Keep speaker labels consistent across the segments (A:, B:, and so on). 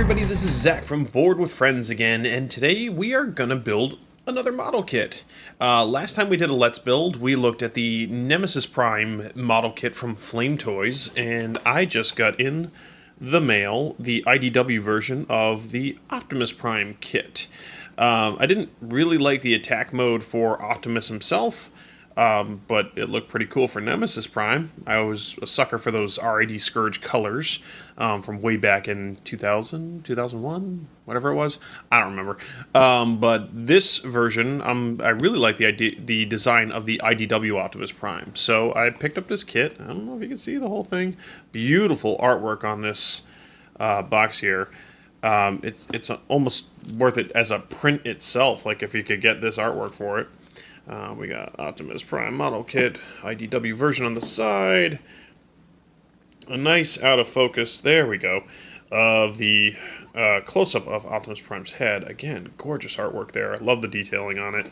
A: everybody, this is Zach from Board with Friends again, and today we are gonna build another model kit. Last time we did a Let's Build, we looked at the Optimus Prime model kit from Flame Toys, and I just got in the mail the IDW version of the Optimus Prime kit. I didn't really like the attack mode for Optimus himself, but it looked pretty cool for Nemesis Prime. I was a sucker for those RID Scourge colors from way back in 2000, 2001, whatever it was. I don't remember. But this version, I really like the design of the IDW Optimus Prime. So I picked up this kit. I don't know if you can see the whole thing. Beautiful artwork on this box here. It's almost worth it as a print itself, like if you could get this artwork for it. We got Optimus Prime model kit, IDW version on the side, a nice out of focus, there we go, of the close-up of Optimus Prime's head. Again, gorgeous artwork there. I love the detailing on it.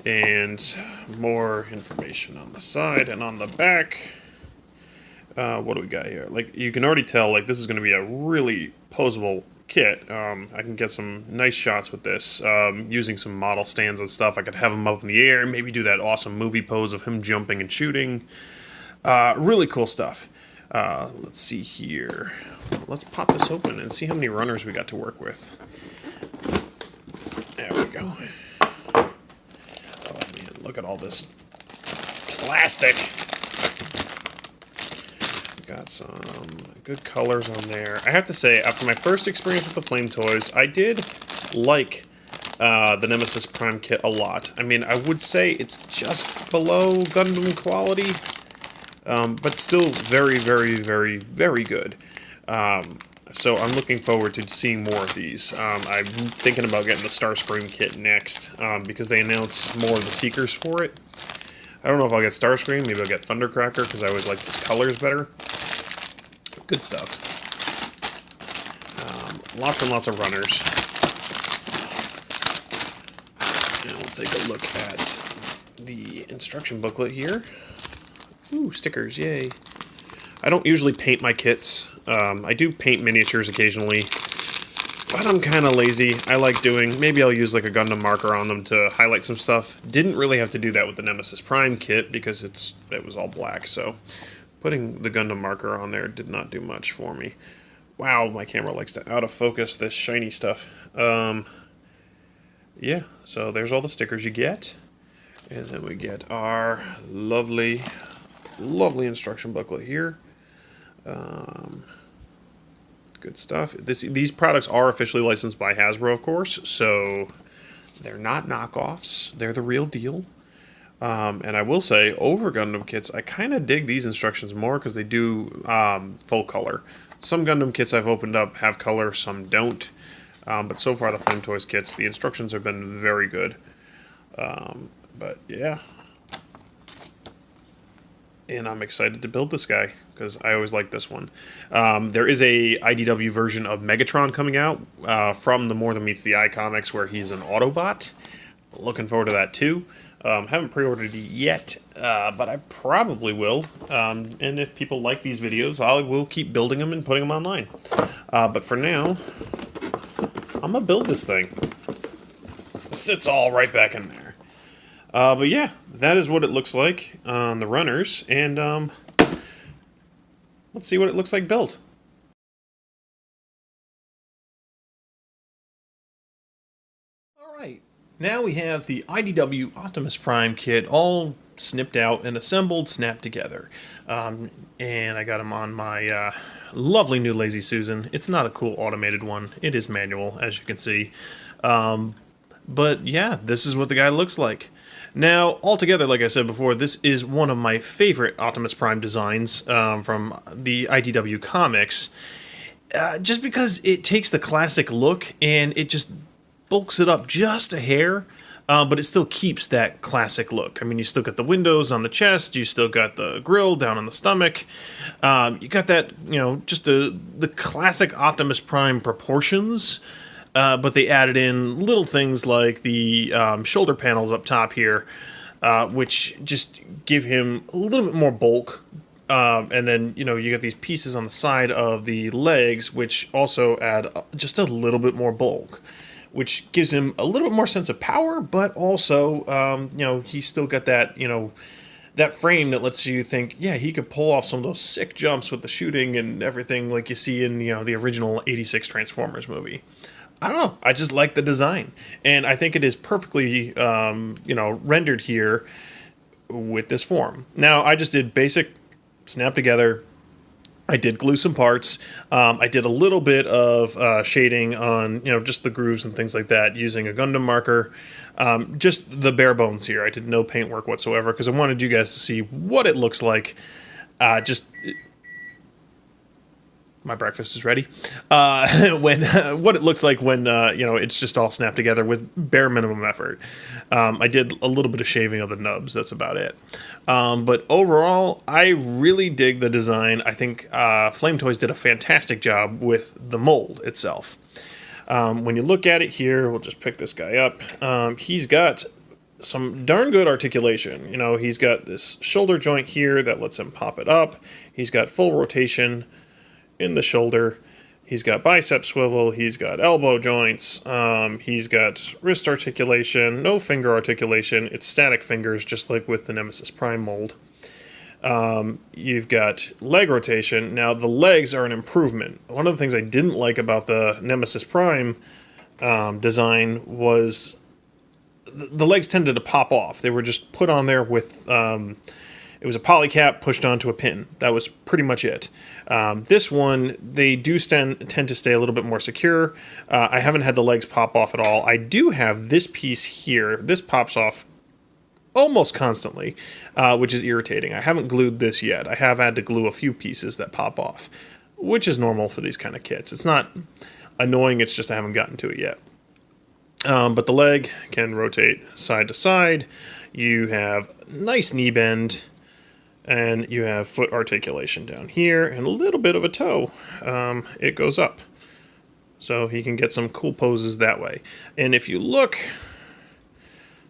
A: And more information on the side and on the back. What do we got here? Like, you can already tell, like, this is going to be a really posable kit. I can get some nice shots with this, using some model stands and stuff. I could have him up in the air, maybe do that awesome movie pose of him jumping and shooting. Really cool stuff. Let's see here. Let's pop this open and see how many runners we got to work with. There we go. Oh man, look at all this plastic. Got some good colors on there. I have to say, after my first experience with the Flame Toys, I did like the Nemesis Prime kit a lot. I mean, I would say it's just below Gundam quality, but still very, very, very, very good. So I'm looking forward to seeing more of these. I'm thinking about getting the Starscream kit next, because they announced more of the Seekers for it. I don't know if I'll get Starscream, maybe I'll get Thundercracker, because I always like his colors better. Good stuff. Lots and lots of runners. And we'll take a look at the instruction booklet here. Ooh, stickers, yay. I don't usually paint my kits. I do paint miniatures occasionally, but I'm kind of lazy. I like doing, maybe I'll use like a Gundam marker on them to highlight some stuff. Didn't really have to do that with the Nemesis Prime kit because it was all black, so putting the Gundam marker on there did not do much for me. Wow, my camera likes to out of focus this shiny stuff. Yeah, so there's all the stickers you get. And then we get our lovely, lovely instruction booklet here. Good stuff. These products are officially licensed by Hasbro, of course, so they're not knockoffs. They're the real deal. And I will say, over Gundam kits, I kind of dig these instructions more because they do full color. Some Gundam kits I've opened up have color, some don't. But so far, the Flame Toys kits, the instructions have been very good. But yeah. And I'm excited to build this guy because I always like this one. There is a IDW version of Megatron coming out from the More Than Meets the Eye comics where he's an Autobot. Looking forward to that too. Haven't pre-ordered it yet, but I probably will. And if people like these videos, I will keep building them and putting them online. But for now, I'm going to build this thing. It sits all right back in there. But yeah, that is what it looks like on the runners. And let's see what it looks like built. All right. Now we have the IDW Optimus Prime kit all snipped out and assembled, snapped together. And I got them on my lovely new Lazy Susan. It's not a cool automated one. It is manual, as you can see. But yeah, this is what the guy looks like. Now, altogether, like I said before, this is one of my favorite Optimus Prime designs from the IDW comics. Just because it takes the classic look and it just bulks it up just a hair, but it still keeps that classic look. I mean, you still got the windows on the chest, you still got the grill down on the stomach, you got that, you know, just the classic Optimus Prime proportions, but they added in little things like the shoulder panels up top here, which just give him a little bit more bulk, And then, you get these pieces on the side of the legs, which also add just a little bit more bulk, which gives him a little bit more sense of power, but also, he's still got that, that frame that lets you think, yeah, he could pull off some of those sick jumps with the shooting and everything like you see in, the original 86 Transformers movie. I don't know. I just like the design. And I think it is perfectly, rendered here with this form. Now, I just did basic snap together. I did glue some parts. I did a little bit of shading on, just the grooves and things like that using a Gundam marker. Just the bare bones here. I did no paint work whatsoever because I wanted you guys to see what it looks like. My breakfast is ready. When what it looks like when it's just all snapped together with bare minimum effort. I did a little bit of shaving of the nubs. That's about it. But overall, I really dig the design. I think Flame Toys did a fantastic job with the mold itself. When you look at it here, we'll just pick this guy up. He's got some darn good articulation. He's got this shoulder joint here that lets him pop it up. He's got full rotation in the shoulder. He's got bicep swivel. He's got elbow joints. He's got wrist articulation. No finger articulation. It's static fingers, just like with the Nemesis Prime mold. You've got leg rotation. Now, the legs are an improvement. One of the things I didn't like about the Nemesis Prime design was the legs tended to pop off. They were just put on there with... it was a poly cap pushed onto a pin. That was pretty much it. This one, they do tend to stay a little bit more secure. I haven't had the legs pop off at all. I do have this piece here. This pops off almost constantly, which is irritating. I haven't glued this yet. I have had to glue a few pieces that pop off, which is normal for these kind of kits. It's not annoying, it's just I haven't gotten to it yet. But the leg can rotate side to side. You have nice knee bend. And you have foot articulation down here and a little bit of a toe. It goes up. So he can get some cool poses that way. And if you look...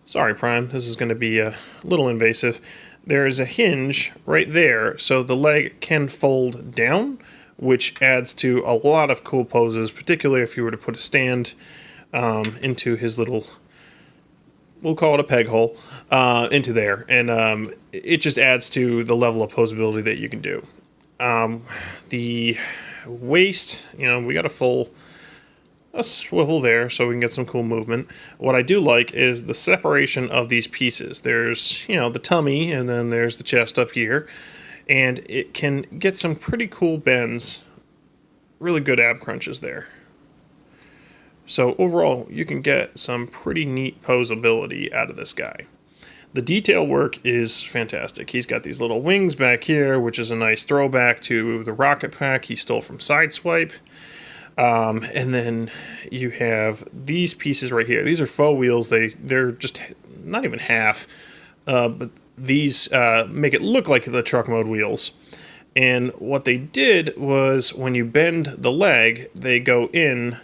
A: Sorry, Prime, this is going to be a little invasive. There is a hinge right there, so the leg can fold down, which adds to a lot of cool poses, particularly if you were to put a stand into his little... We'll call it a peg hole, into there. And it just adds to the level of posability that you can do. The waist, we got a swivel there so we can get some cool movement. What I do like is the separation of these pieces. There's, the tummy, and then there's the chest up here. And it can get some pretty cool bends. Really good ab crunches there. So overall, you can get some pretty neat posability out of this guy. The detail work is fantastic. He's got these little wings back here, which is a nice throwback to the rocket pack he stole from Sideswipe. And then you have these pieces right here. These are faux wheels. They're just not even half, but these make it look like the truck mode wheels. And what they did was when you bend the leg, they go in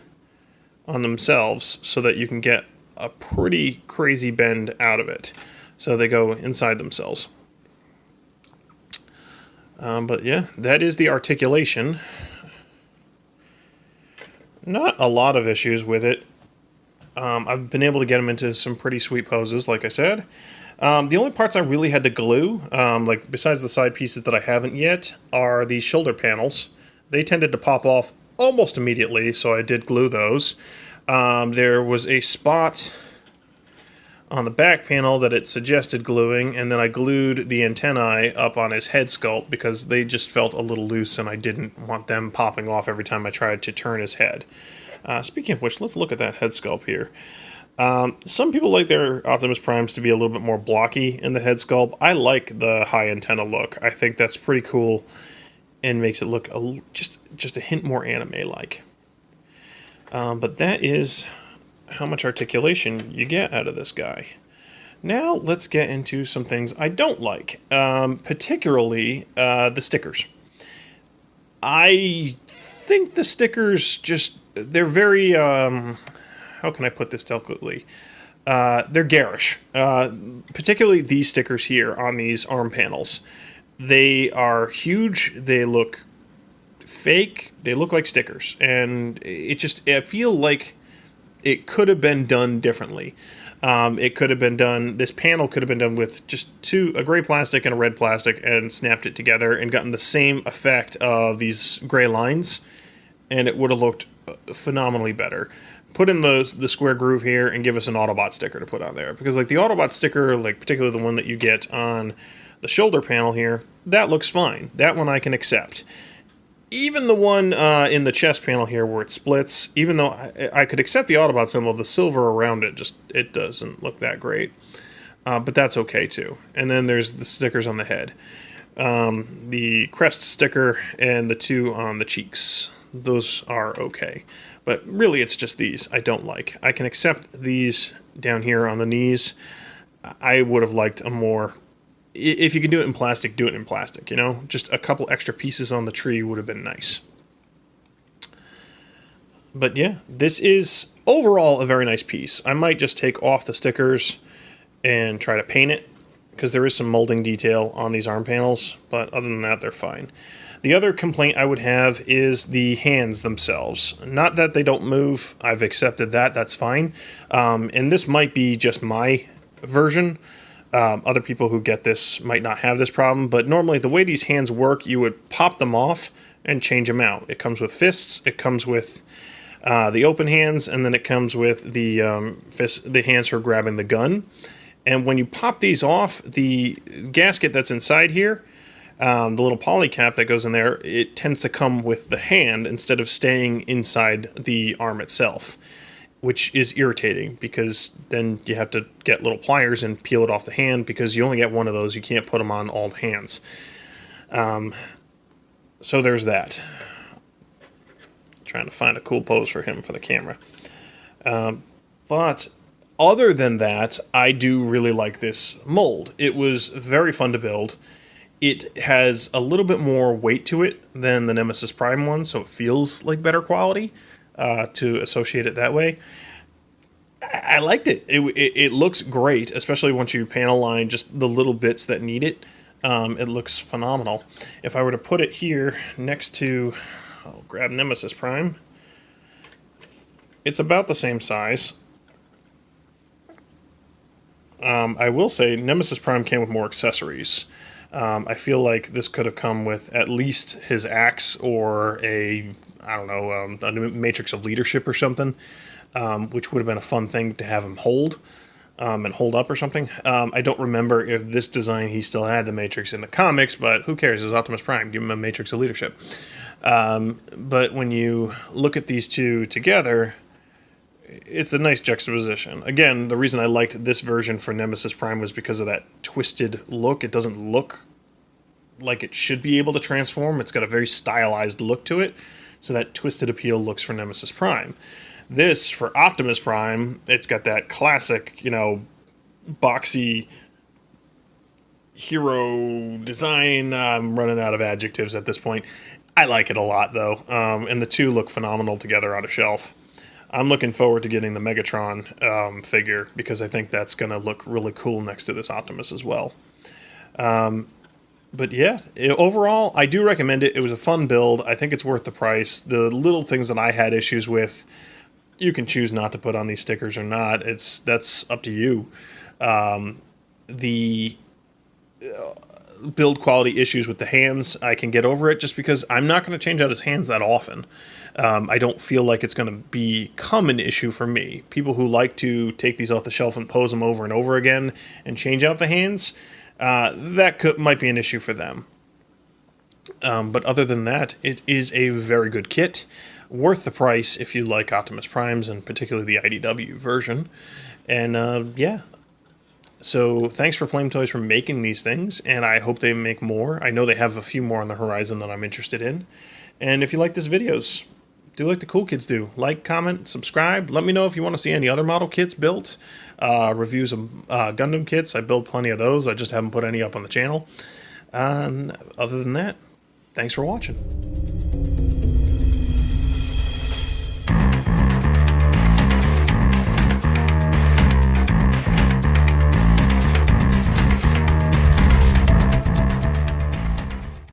A: on themselves so that you can get a pretty crazy bend out of it. So they go inside themselves. But yeah, that is the articulation. Not a lot of issues with it. I've been able to get them into some pretty sweet poses, like I said. The only parts I really had to glue, like besides the side pieces that I haven't yet, are these shoulder panels. They tended to pop off almost immediately, so I did glue those. There was a spot on the back panel that it suggested gluing, and then I glued the antennae up on his head sculpt because they just felt a little loose and I didn't want them popping off every time I tried to turn his head. Speaking of which, let's look at that head sculpt here. Some people like their Optimus Primes to be a little bit more blocky in the head sculpt. I like the high antenna look. I think that's pretty cool and makes it look just a hint more anime-like. But that is how much articulation you get out of this guy. Now let's get into some things I don't like, particularly the stickers. I think the stickers they're very, how can I put this delicately? They're garish, particularly these stickers here on these arm panels. They are huge. They look fake. They look like stickers, and I feel like it could have been done differently. It could have been done. This panel could have been done with just a gray plastic and a red plastic, and snapped it together and gotten the same effect of these gray lines, and it would have looked phenomenally better. Put in the square groove here and give us an Autobot sticker to put on there, because like the Autobot sticker, like particularly the one that you get on the shoulder panel here, that looks fine. That one I can accept. Even the one in the chest panel here where it splits, even though I could accept the Autobot symbol, the silver around it it doesn't look that great. But that's okay too. And then there's the stickers on the head. The crest sticker and the two on the cheeks. Those are okay. But really it's just these I don't like. I can accept these down here on the knees. I would have liked a more... If you can do it in plastic, do it in plastic, you know? Just a couple extra pieces on the tree would have been nice. But yeah, this is overall a very nice piece. I might just take off the stickers and try to paint it, because there is some molding detail on these arm panels, but other than that, they're fine. The other complaint I would have is the hands themselves. Not that they don't move, I've accepted that, that's fine. And this might be just my version. Other people who get this might not have this problem, but normally the way these hands work, you would pop them off and change them out. It comes with fists, it comes with the open hands, and then it comes with the hands for grabbing the gun. And when you pop these off, the gasket that's inside here, the little poly cap that goes in there, it tends to come with the hand instead of staying inside the arm itself, which is irritating, because then you have to get little pliers and peel it off the hand, because you only get one of those. You can't put them on all the hands. So there's that. Trying to find a cool pose for him for the camera. But other than that, I do really like this mold. It was very fun to build. It has a little bit more weight to it than the Nemesis Prime one, so it feels like better quality. To associate it that way. I liked it. It looks great, especially once you panel line just the little bits that need it. It looks phenomenal. If I were to put it here next to, I'll grab Nemesis Prime, it's about the same size. I will say Nemesis Prime came with more accessories. I feel like this could have come with at least his axe or a matrix of leadership or something, which would have been a fun thing to have him hold and hold up or something. I don't remember if this design he still had the matrix in the comics, but who cares? It's Optimus Prime. Give him a matrix of leadership. But when you look at these two together, it's a nice juxtaposition. Again, the reason I liked this version for Nemesis Prime was because of that twisted look. It doesn't look like it should be able to transform. It's got a very stylized look to it, so that twisted appeal looks for Nemesis Prime. This, for Optimus Prime, it's got that classic, you know, boxy hero design. I'm running out of adjectives at this point. I like it a lot, though, and the two look phenomenal together on a shelf. I'm looking forward to getting the Megatron figure, because I think that's going to look really cool next to this Optimus as well. But yeah, overall, I do recommend it. It was a fun build. I think it's worth the price. The little things that I had issues with, you can choose not to put on these stickers or not. That's up to you. The build quality issues with the hands, I can get over it, just because I'm not going to change out his hands that often. I don't feel like it's going to become an issue for me. People who like to take these off the shelf and pose them over and over again and change out the hands, that might be an issue for them. But other than that, it is a very good kit. Worth the price if you like Optimus Primes, and particularly the IDW version. And yeah. So thanks for Flame Toys for making these things, and I hope they make more. I know they have a few more on the horizon that I'm interested in. And if you like this videos, do like the cool kids do. Like, comment, subscribe. Let me know if you want to see any other model kits built. Reviews of Gundam kits. I build plenty of those. I just haven't put any up on the channel. Other than that, thanks for watching.